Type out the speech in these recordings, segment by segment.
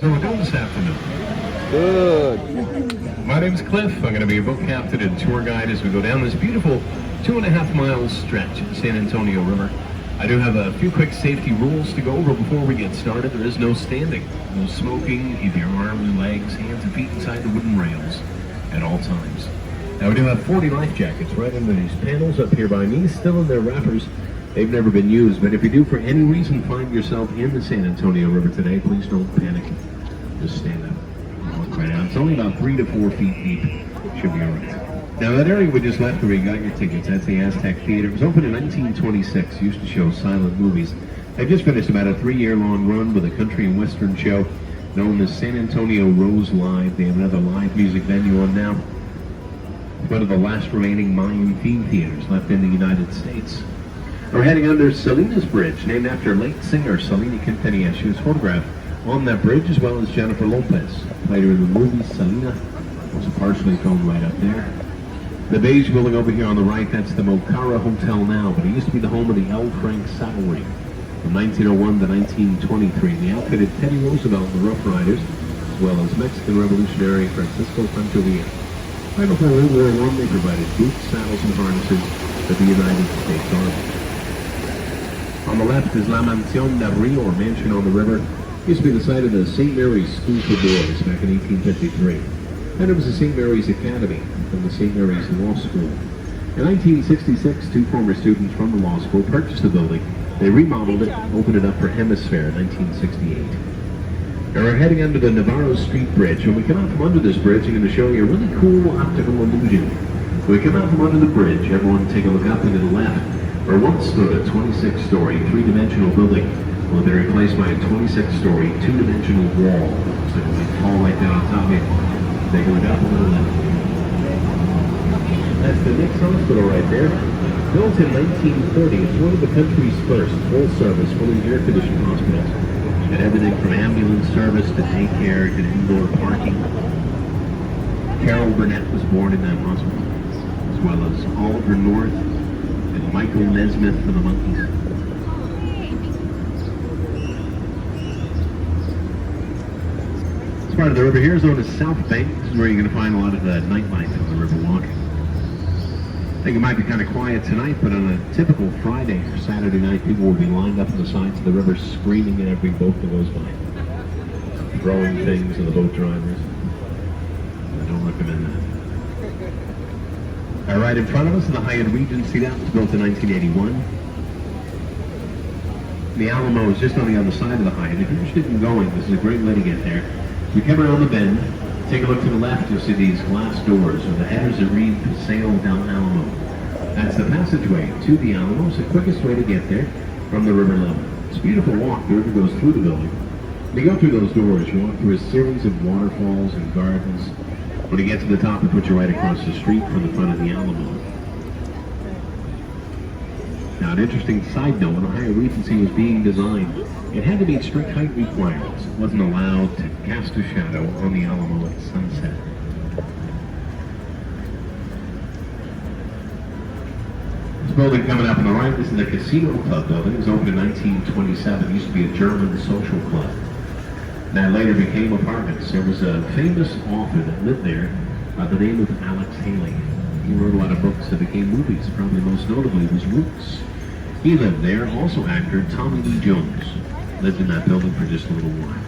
So we're doing this afternoon. Good. My name's Cliff. I'm going to be your boat captain and tour guide as we go down this beautiful 2.5 mile stretch at San Antonio River. I do have a few quick safety rules to go over before we get started. There is no standing, no smoking, keep your arms, legs, hands, and feet inside the wooden rails at all times. Now we do have 40 life jackets right under these panels up here by me, still in their wrappers. They've never been used, but if you do for any reason find yourself in the San Antonio River today, please don't panic. Just stand up and walk right out. It's only about 3 to 4 feet deep. Should be all right. Now that area we just left where you got your tickets, that's the Aztec Theater. It was opened in 1926, used to show silent movies. They just finished about a 3-year-long run with a country and western show known as San Antonio Rose Live. They have another live music venue on now. One of the last remaining Mayan theme theaters left in the United States. We're heading under Salinas Bridge, named after late singer Selena Quintanilla. She was photographed on that bridge, as well as Jennifer Lopez. Played her in the movie Selena. It was partially filmed right up there. The beige building over here on the right, that's the Mokara Hotel now, but it used to be the home of the L. Frank Saddlery. From 1901 to 1923, the outfitted Teddy Roosevelt and the Rough Riders, as well as Mexican revolutionary Francisco Pancho Villa. Right before World War I, they provided boots, saddles, and harnesses for the United States Army. On the left is La Mansión del Rio, or Mansion on the River. It used to be the site of the St. Mary's School for Boys back in 1853. Then it was the St. Mary's Academy from the St. Mary's Law School. In 1966, 2 former students from the law school purchased the building. They remodeled it, opened it up for Hemisphere in 1968. Now we're heading under the Navarro Street Bridge. When we come out from under this bridge, I'm going to show you a really cool optical illusion. When we come out from under the bridge, everyone take a look up and to the left. Where once stood a 26-story, 3-dimensional building will be replaced by a 26-story, 2-dimensional wall. So it'll be tall right down on top of it. Take a look up and to the left. That's the Nick's Hospital right there. Built in 1930, it's one of the country's first full-service, fully air-conditioned hospitals. And everything from ambulance service to daycare to indoor parking. Carol Burnett was born in that hospital, as well as Oliver North and Michael Nesmith for the Monkees. This part of the river here is known as South Bank. This is where you're going to find a lot of the nightlife on the Riverwalk. I think it might be kind of quiet tonight, but on a typical Friday or Saturday night, people will be lined up on the sides of the river screaming at every boat that goes by. Throwing things at the boat drivers. I don't recommend that. All right, in front of us is the Hyatt Regency. That was built in 1981. The Alamo is just on the other side of the Hyatt. If you're interested in going, this is a great way to get there. You come around the bend, take a look to the left, you'll see these glass doors, or the headers that read Paseo del Alamo. That's the passageway to the Alamo. It's the quickest way to get there from the river level. It's a beautiful walk. The river goes through the building. When you go through those doors, you walk through a series of waterfalls and gardens. When you get to the top, it puts you right across the street from the front of the Alamo. Now, an interesting side note, when the Hyatt Regency was being designed, it had to meet strict height requirements. It wasn't allowed to cast a shadow on the Alamo at sunset. This building coming up on the right, this is the Casino Club building. It was opened in 1927. It used to be a German social club. That later became apartments. There was a famous author that lived there by the name of Alex Haley. He wrote a lot of books that became movies. Probably most notably was Roots. He lived there. Also actor Tommy Lee Jones lived in that building for just a little while.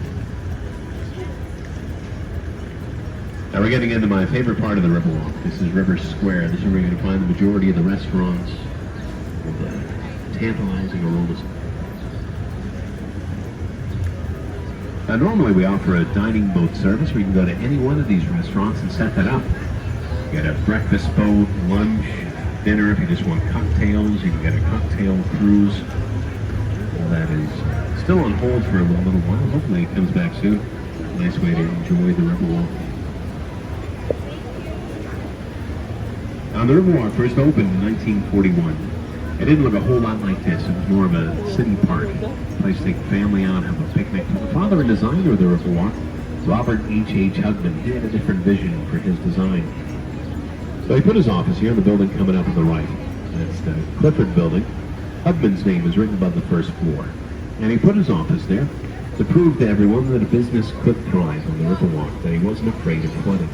Now we're getting into my favorite part of the Riverwalk. This is River Square. This is where you're going to find the majority of the restaurants with tantalizing aromas. Now normally we offer a dining boat service where you can go to any one of these restaurants and set that up. You get a breakfast boat, lunch, dinner. If you just want cocktails, you can get a cocktail cruise. Well, that is still on hold for a little while. Hopefully it comes back soon. Nice way to enjoy the Riverwalk. Now the Riverwalk first opened in 1941. It didn't look a whole lot like this. It was more of a city park, a place to take the family out, have a picnic. The father and designer of the Riverwalk, Robert H. Hugman, he had a different vision for his design. So he put his office here in the building coming up on the right. That's the Clifford building. Hugman's name is written above the first floor. And he put his office there. to prove to everyone that a business could thrive on the Riverwalk, that he wasn't afraid of flooding.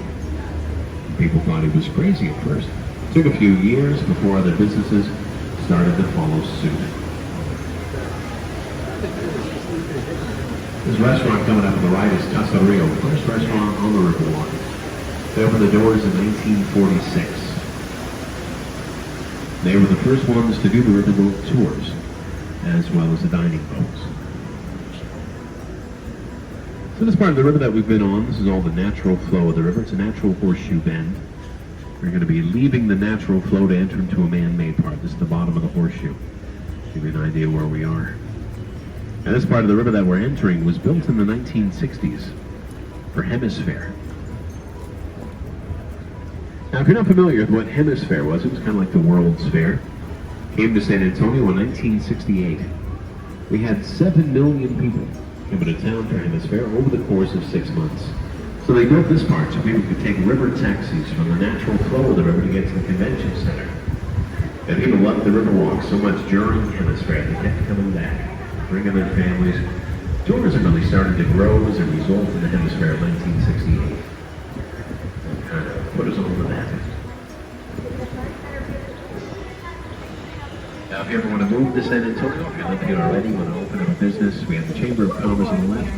People thought he was crazy at first. It took a few years before other businesses started to follow suit. This restaurant coming up on the right is Casa Rio, the first restaurant on the Riverwalk. They opened the doors in 1946. They were the first ones to do the riverboat tours, as well as the dining boats. So this part of the river that we've been on, this is all the natural flow of the river. It's a natural horseshoe bend. We're going to be leaving the natural flow to enter into a man-made part. This is the bottom of the horseshoe. Give you an idea where we are. Now this part of the river that we're entering was built in the 1960s for Hemisphere. Now if you're not familiar with what Hemisphere was, it was kind of like the World's Fair. Came to San Antonio in 1968. We had 7 million people coming to town for Hemisphere over the course of 6 months. So they built this part so people could take river taxis from the natural flow of the river to get to the convention center. And people loved the Riverwalk so much during Hemisphere, they kept coming back, bringing their families. Tourism really started to grow as a result of the Hemisphere of 1968. And kind of put us over that. Now, if you ever want to move to San Antonio, if you live here already, want to open up a business, we have the Chamber of Commerce on the left.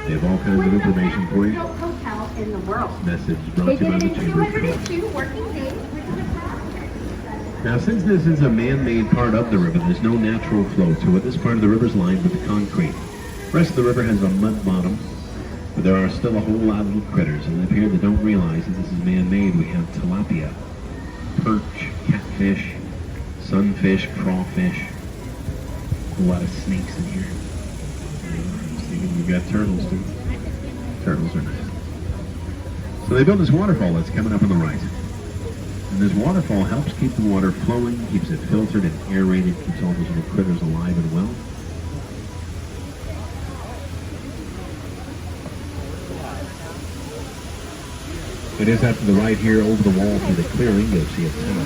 They have all kinds of information for you. Hotel in the world. Message brought to you by the Chamber of Commerce. Now, since this is a man-made part of the river, there's no natural flow to it. This part of the river is lined with concrete. The rest of the river has a mud bottom, but there are still a whole lot of little critters that live here that don't realize that this is man-made. We have tilapia, perch, catfish, sunfish, crawfish, a whole lot of snakes in here. We've got turtles too. Turtles are nice. So they built this waterfall that's coming up on the right. And this waterfall helps keep the water flowing, keeps it filtered and aerated, keeps all those little critters alive and well. It is up to the right here, over the wall through the clearing, you'll see a tower.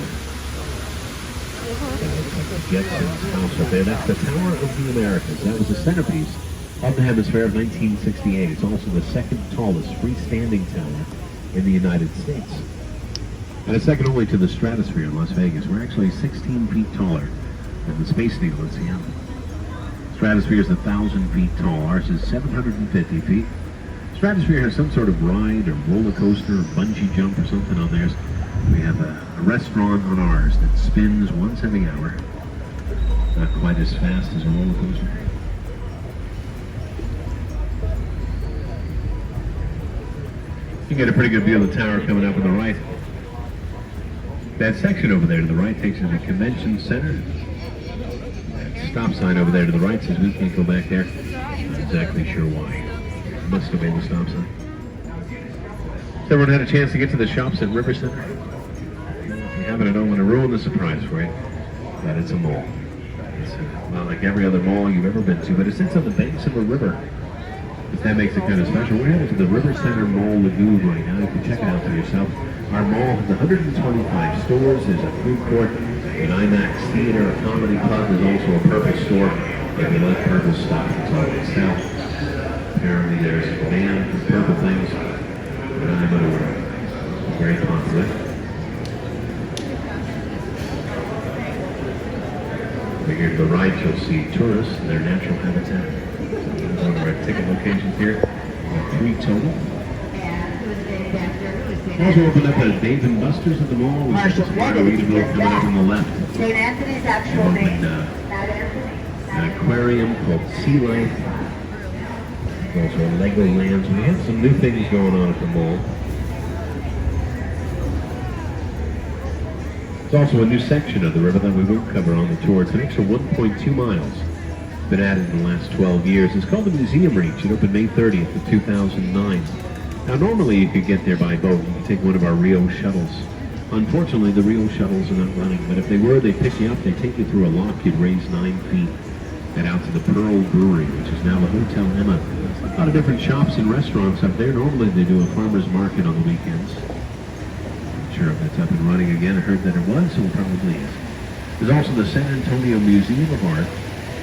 Jetson's house up there. That's the Tower of the Americas. That was the centerpiece of the Hemisphere of 1968. It's also the second tallest freestanding tower in the United States. And it's second only to the Stratosphere in Las Vegas. We're actually 16 feet taller than the Space Needle in Seattle. Stratosphere is 1,000 feet tall. Ours is 750 feet. Stratosphere has some sort of ride or roller coaster or bungee jump or something on theirs. We have a restaurant on ours that spins once every hour. Not quite as fast as a roller coaster. You get a pretty good view of the tower coming up on the right. That section over there to the right takes you to the convention center. That stop sign over there to the right says we can't go back there. Not exactly sure why. Must have been the stop sign. Has everyone had a chance to get to the shops at Riverson? If you haven't, I don't want to ruin the surprise for you, but it's a mall. It's not like every other mall you've ever been to, but it sits on the banks of a river. That makes it kind of special. We're headed to the River Center Mall Lagoon right now. You can check it out for yourself. Our mall has 125 stores. There's a food court, an IMAX theater, a comedy club. There's also a Purple store. If you like purple stuff, it's all on sale. Apparently there's a band for purple things. And I'm very popular. Here to the right, you'll see tourists and their natural habitat. One of our ticket locations here. We have 3 total. Also opened up a Dave & Buster's at the mall. We have this Margaritaville coming up on the left. St. Anthony's actual name. An aquarium called Sea Life. Also Legolands. We have some new things going on at the mall. There's also a new section of the river that we won't cover on the tour. It's an extra 1.2 miles. Been added in the last 12 years. It's called the Museum Reach. It opened May 30th of 2009. Now normally you could get there by boat. You could take one of our Rio shuttles. Unfortunately the Rio shuttles are not running, but if they were, they'd pick you up, they'd take you through a lock, you'd raise 9 feet, and out to the Pearl Brewery, which is now the Hotel Emma. A lot of different shops and restaurants up there. Normally they do a farmer's market on the weekends. Not sure if that's up and running again. I heard that it was, so it probably is. There's also the San Antonio Museum of Art.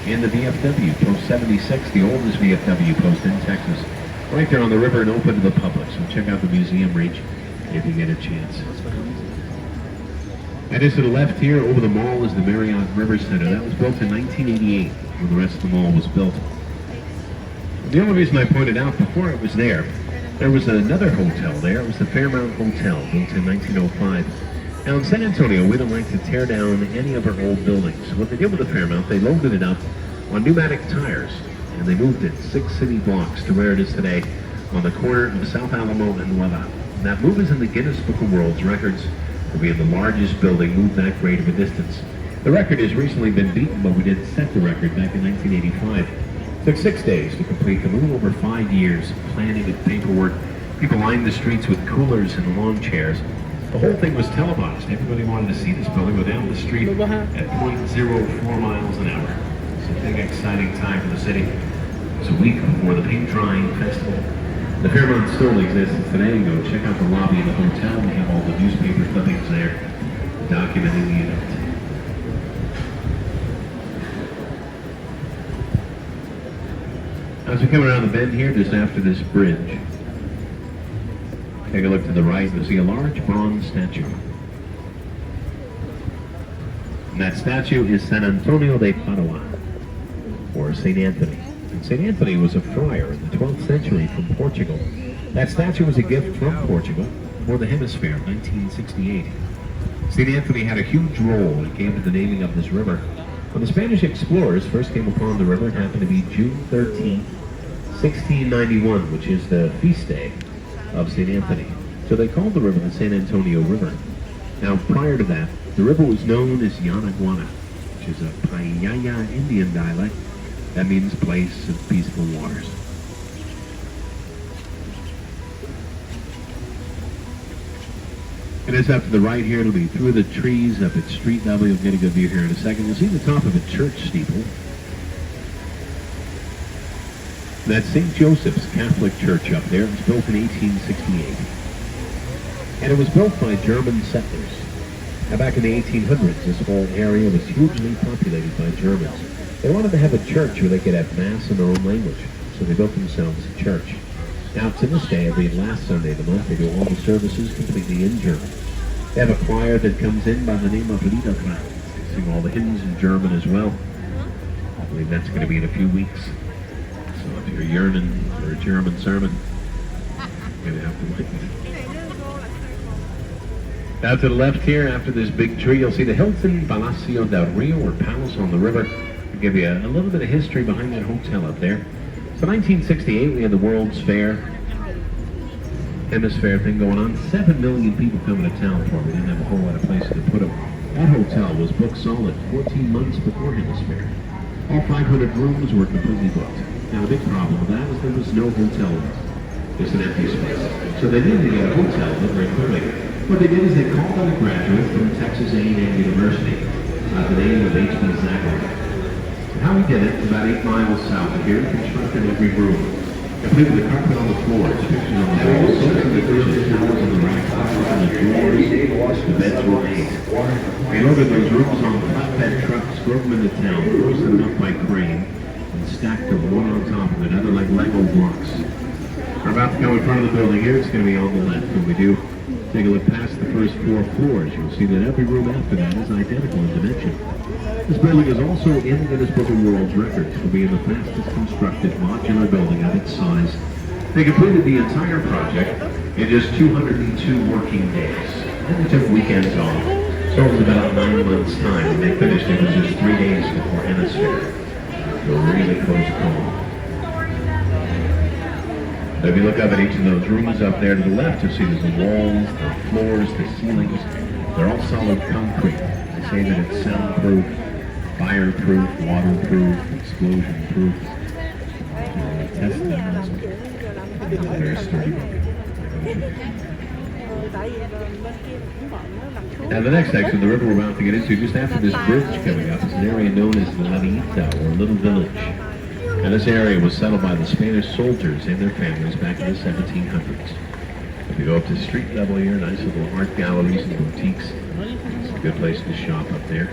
in the VFW, Post 76, the oldest VFW post in Texas. Right there on the river and open to the public. So check out the museum reach if you get a chance. And just to the left here, over the mall, is the Marriott River Center. That was built in 1988 when the rest of the mall was built. The only reason I pointed out before it was there was another hotel there. It was the Fairmount Hotel, built in 1905. Now in San Antonio, we don't like to tear down any of our old buildings. What they did with the Fairmount, they loaded it up on pneumatic tires, and they moved it 6 city blocks to where it is today on the corner of South Alamo and Nueva. And that move is in the Guinness Book of World Records for being the largest building moved that great of a distance. The record has recently been beaten, but we did set the record back in 1985. It took 6 days to complete the move, over 5 years of planning and paperwork. People lined the streets with coolers and lawn chairs. The whole thing was televised. Everybody wanted to see this building go down the street at 0.04 miles an hour. It's a big, exciting time for the city. It's a week before the paint drying festival. The Fairmount still exists today. Go check out the lobby of the hotel. We have all the newspaper clippings there documenting the event. As we come around the bend here, just after this bridge, take a look to the right, you'll see a large bronze statue. And that statue is San Antonio de Padua, or St. Anthony. And St. Anthony was a friar in the 12th century from Portugal. That statue was a gift from Portugal for the hemisphere in 1968. St. Anthony had a huge role when it came to the naming of this river. When the Spanish explorers first came upon the river, it happened to be June 13, 1691, which is the feast day of St. Anthony. So they called the river the San Antonio River. Now, prior to that, the river was known as Yanaguana, which is a Payaya Indian dialect. That means place of peaceful waters. And it's up to the right here. It'll be through the trees up at street level. You'll get a good view here in a second. You'll see the top of a church steeple. That's St. Joseph's Catholic Church up there. It was built in 1868. And it was built by German settlers. Now back in the 1800s, this whole area was hugely populated by Germans. They wanted to have a church where they could have mass in their own language. So they built themselves a church. Now, to this day, every last Sunday of the month, they do all the services completely in German. They have a choir that comes in by the name of Liederklang. They sing all the hymns in German as well. I believe that's going to be in a few weeks. So if you're yearning for a German sermon, you're going to have to wait. Now to the left here, after this big tree, you'll see the Hilton Palacio del Rio, or Palace on the River. I'll give you a little bit of history behind that hotel up there. So 1968, we had the World's Fair, Hemisphere thing going on. 7 million people coming to town for it. We didn't have a whole lot of places to put them. That hotel was booked solid 14 months before Hemisphere. All 500 rooms were completely booked. Now, the big problem with that is there was no hotel room. Just an empty space. So they needed to get a hotel very quickly. What they did is they called on a graduate from Texas A&M University, the name of H.B. Zachary. How we did it, about 8 miles south of here, constructed every room. Complete with the carpet on the floors, pictures on the walls, soaking the dishes, towels on the racks, flowers on the drawers, the beds were made. We loaded those rooms on flatbed trucks, drove them into town, hoisted them up by crane, and stacked them one on top of another like Lego blocks. We're about to go in front of the building here. It's going to be on the left. When we do take a look past the first 4 floors, you'll see that every room after that is identical in dimension. This building is also in the Guinness Book of World Records for being the fastest constructed modular building of its size. They completed the entire project in just 202 working days. And they took weekends off. So it was about 9 months' time. When they finished, it was just 3 days before Hemisphere. So a really close call. So if you look up at each of those rooms up there to the left, you'll see there's the walls, the floors, the ceilings. They're all solid concrete. They say that it's soundproof, fireproof, waterproof, explosion-proof. Test that. Very sturdy. Now the next section of the river we're about to get into, just after this bridge coming up, is an area known as La Villita, or Little Village. Now this area was settled by the Spanish soldiers and their families back in the 1700s. If you go up to street level here, nice little art galleries and boutiques. It's a good place to shop up there.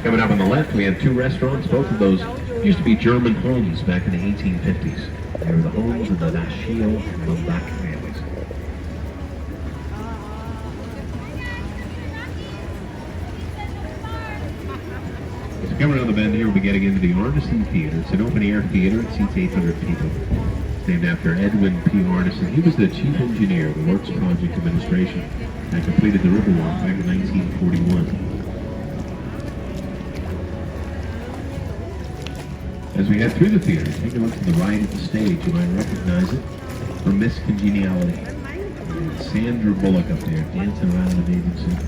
Coming up on the left, we have two restaurants. Both of those used to be German homes back in the 1850s. They were the homes of the Dashiell and Lumbach families. So coming around the bend here, we'll be getting into the Artisan Theater. It's an open-air theater. It seats 800 people. It's named after Edwin P. Artisan. He was the chief engineer of the Works Project Administration and completed the Riverwalk back in 1941. As we head through the theater, take a look to the right of the stage. You might recognize it from Miss Congeniality. And Sandra Bullock up there dancing around the bathing suit.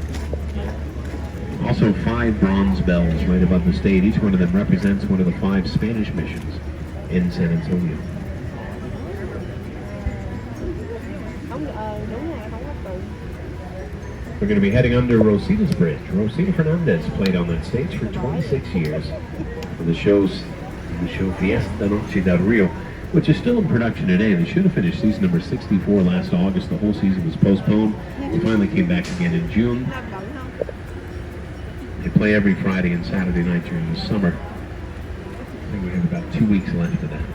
Also 5 bronze bells right above the stage. Each one of them represents one of the 5 Spanish missions in San Antonio. We're going to be heading under Rosita's Bridge. Rosita Fernandez played on that stage for 26 years for the show Fiesta Noche del Rio, which is still in production today. They should have finished season number 64 last August. The whole season was postponed. They finally came back again in June. They play every Friday and Saturday night during the summer. I think we have about 2 weeks left of that.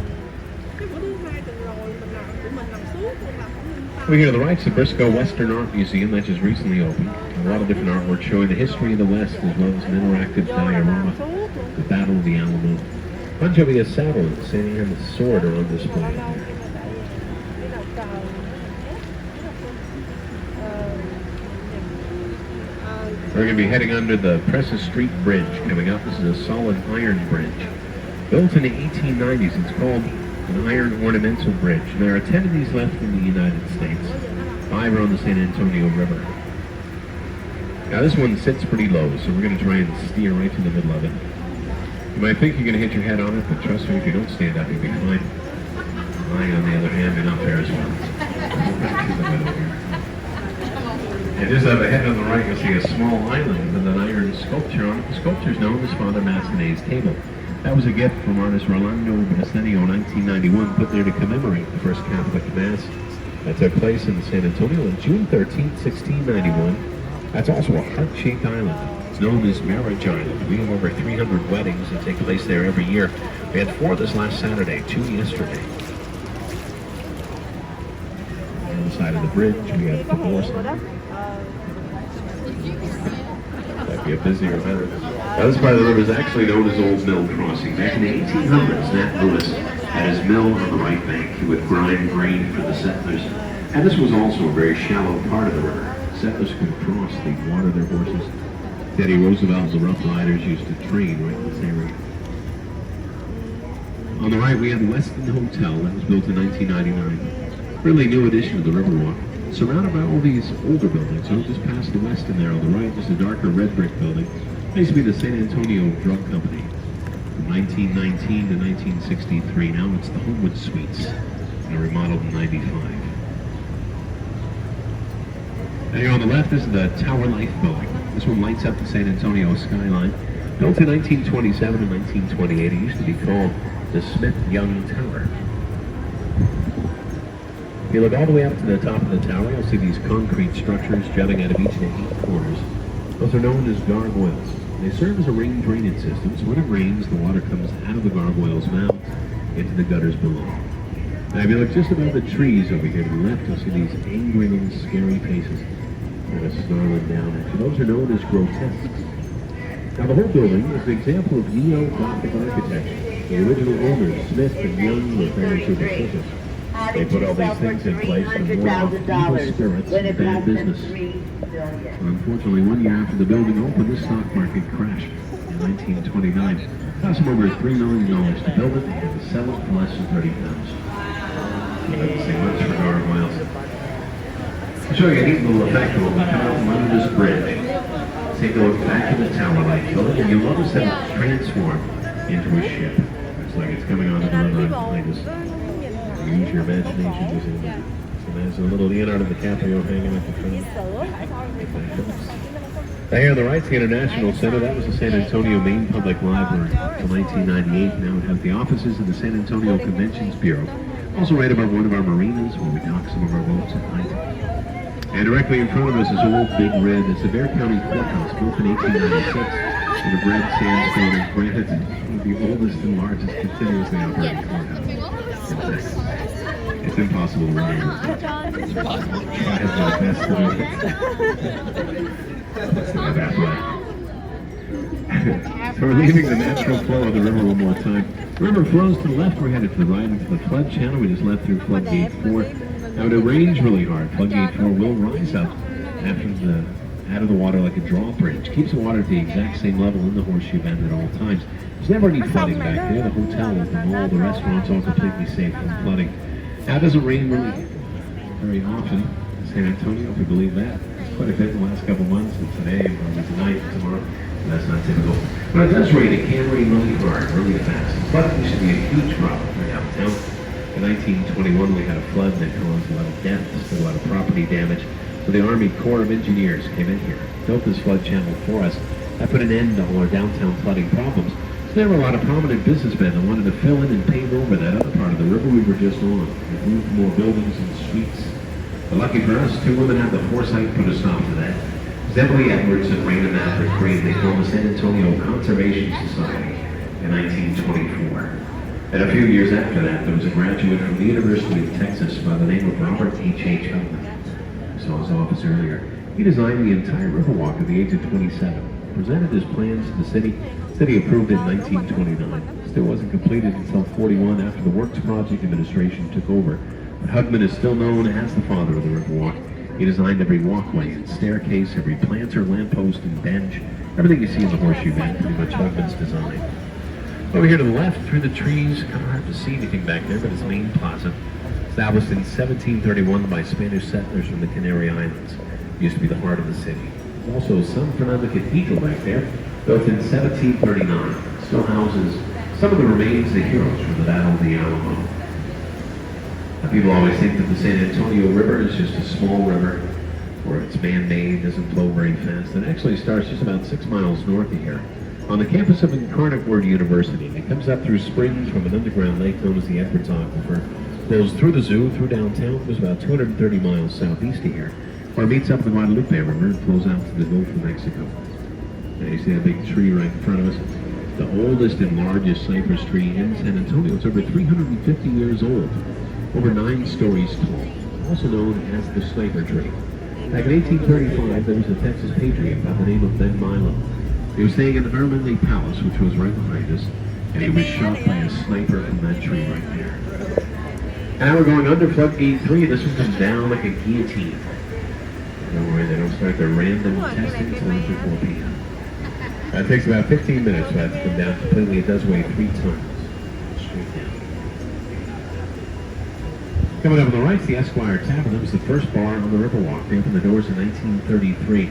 Over here to the right is the Briscoe Western Art Museum that just recently opened. A lot of different artwork showing the history of the West as well as an interactive diorama, the Battle of the Alamo. Punjabi saddle and Sand sword are on display. We're going to be heading under the Presses Street Bridge coming up. This is a solid iron bridge. Built in the 1890s, it's called an iron ornamental bridge. And there are 10 of these left in the United States. 5 are on the San Antonio River. Now this one sits pretty low, so we're going to try and steer right to the middle of it. You might think you're going to hit your head on it, but trust me, if you don't stand up, you'll be fine. Lying on the other hand, you're not there as well. And just up ahead on the right, you'll see a small island with an iron sculpture on it. The sculpture is known as Father Massenet's Table. That was a gift from artist Rolando Basenio in 1991, put there to commemorate the first Catholic Mass that took place in San Antonio on June 13, 1691. That's also a heart-shaped island. It's known as Marriott Island. We have over 300 weddings that take place there every year. We had 4 this last Saturday, 2 yesterday. On the side of the bridge, we have the horse. Might be a busier event. Now, this part of the river is actually known as Old Mill Crossing. Back in the 1800s, Nat Lewis had his mill on the right bank. He would grind grain for the settlers. And this was also a very shallow part of the river. Settlers could cross, they'd water their horses. Teddy Roosevelt, the Rough Riders, used to train right in this area. On the right, we have the Westin Hotel that was built in 1999. Really new addition to the Riverwalk. Surrounded by all these older buildings, so just past the Westin there on the right, just a darker red brick building. It used to be the San Antonio Drug Company from 1919 to 1963. Now it's the Homewood Suites, and they're remodeled in 95. And here on the left, this is the Tower Life building. This one lights up the San Antonio skyline. Built in 1927 and 1928, it used to be called the Smith-Young Tower. If you look all the way up to the top of the tower, you'll see these concrete structures jutting out of each of the 8 corners. Those are known as gargoyles. They serve as a rain drainage system, so when it rains, the water comes out of the gargoyles' mouths into the gutters below. Now, if you look just above the trees over here to the left, you'll see these angry little scary faces that are snarling down at you. Those are known as grotesques. Now, the whole building is an example of neo-Gothic architecture. The original owners, Smith and Young, were very superstitious. They put all these things in place to ward off evil spirits and bad business. Unfortunately, 1 year after the building opened, the stock market crashed in 1929. It cost them over $3 million to build it and to sell it for less than £30. You have to say much for gargoyles. I'll show you a neat little effect when we come out from under this bridge. Take a look back at the tower light building, and you'll notice that it's transformed into a ship. It's like it's coming onto the river behind us. Use your imagination. Just imagine a little Leonardo DiCaprio hanging at the front. Now here on the right is the International Center. That was the San Antonio Main Public Library until 1998. Now it has the offices of the San Antonio Conventions Bureau. Also right above one of our marinas where we dock some of our boats at night. And directly in front of us is Old Big Red. It's the Bexar County Courthouse, built in 1896. Sort of red sandstone and granite, the oldest and largest continuously operating courthouse in Texas. It's impossible to remember. I have my best to do it. Let's not that way. So we're leaving the natural flow of the river one more time. The river flows to the left, we're headed to the right into the flood channel. We just left through floodgate 4. Now it rains really hard. Floodgate 4 will rise up out of the water like a drawbridge. Keeps the water at the exact same level in the horseshoe bend at all times. There's never any flooding back there. The hotel, the mall, the restaurants all completely safe from flooding. Now it doesn't rain really very often in San Antonio, if you believe that. It's quite a bit in the last couple months, and today, probably tonight, and tomorrow. That's not typical. When it does rain, it can rain really hard, really fast. Flooding used to be a huge problem for downtown. In 1921, we had a flood that caused a lot of deaths, a lot of property damage. So the Army Corps of Engineers came in here, built this flood channel for us. That put an end to all our downtown flooding problems. So there were a lot of prominent businessmen that wanted to fill in and pave over that other part of the river we were just on. We moved more buildings and streets. But lucky for us, 2 women had the foresight to put a stop to that. Emily Edwards and Raina Mapper created the formed San Antonio Conservation Society in 1924. And a few years after that, there was a graduate from the University of Texas by the name of Robert H. Huffman. I saw his office earlier. He designed the entire Riverwalk at the age of 27. Presented his plans to the city. The city approved it in 1929. Still wasn't completed until 41 after the Works Project Administration took over. But Huffman is still known as the father of the Riverwalk. He designed every walkway and staircase, every planter, lamppost, and bench. Everything you see in the horseshoe bend, pretty much Huffman's design. Over here to the left, through the trees, kind of hard to see anything back there, but it's main plaza. Established in 1731 by Spanish settlers from the Canary Islands. It used to be the heart of the city. There's also San Fernando Cathedral back there, built in 1739. Still houses some of the remains of the heroes from the Battle of the Alamo. Now, people always think that the San Antonio River is just a small river, or it's man-made, doesn't flow very fast. It actually starts just about 6 miles north of here, on the campus of Incarnate Word University. It comes up through springs from an underground lake known as the Edwards Aquifer, goes through the zoo, through downtown, goes about 230 miles southeast of here, where it meets up with the Guadalupe River and flows out to the Gulf of Mexico. Now you see that big tree right in front of us? The oldest and largest cypress tree in San Antonio. It's over 350 years old. Over 9 stories tall, also known as the sniper tree. Back in 1835, there was a Texas patriot by the name of Ben Milo. He was staying in the Normandy Palace, which was right behind us, and he was shot by a sniper from that tree right there. And now we're going under floodgate 3. This one comes down like a guillotine. Don't worry, they don't start their random testing until after 4 p.m. It takes about 15 minutes for that to come down completely. It does weigh 3 tons. Straight down. Coming up on the right is the Esquire Tavern. That was the first bar on the Riverwalk. They opened the doors in 1933.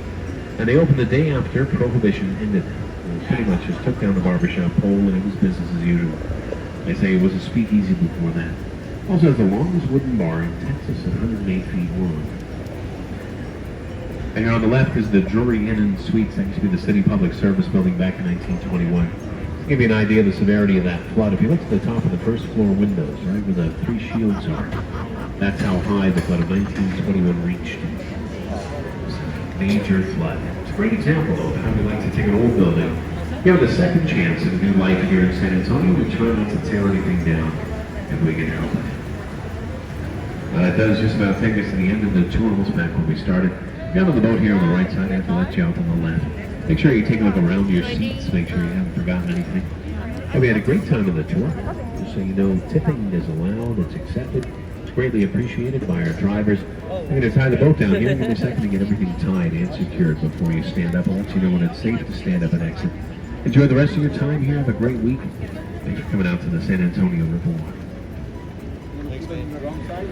And they opened the day after Prohibition ended. They pretty much just took down the barbershop pole and it was business as usual. They say it was a speakeasy before that. Also has the longest wooden bar in Texas at 108 feet long. And here on the left is the Drury Inn and Suites. That used to be the City Public Service building back in 1921. To give you an idea of the severity of that flood, if you look at the top of the first floor windows, right, where the 3 shields are, that's how high the flood of 1921 reached. Major flood. It's a great example, though, of how we like to take an old building, give it a second chance at a new life here in San Antonio. We try not to tear anything down if we can help it. That does just about take us to the end of the tour. Almost back when we started. Down on the boat here on the right side, I have to let you out on the left. Make sure you take a look around your seats, make sure you haven't forgotten anything. And we had a great time on the tour. Just so you know, tipping is allowed, it's accepted. It's greatly appreciated by our drivers. I'm going to tie the boat down here. Give me a second to get everything tied and secured before you stand up. I'll let you know when it's safe to stand up and exit. Enjoy the rest of your time here. Have a great week. Thanks for coming out to the San Antonio Riverwalk. Next one on the wrong side.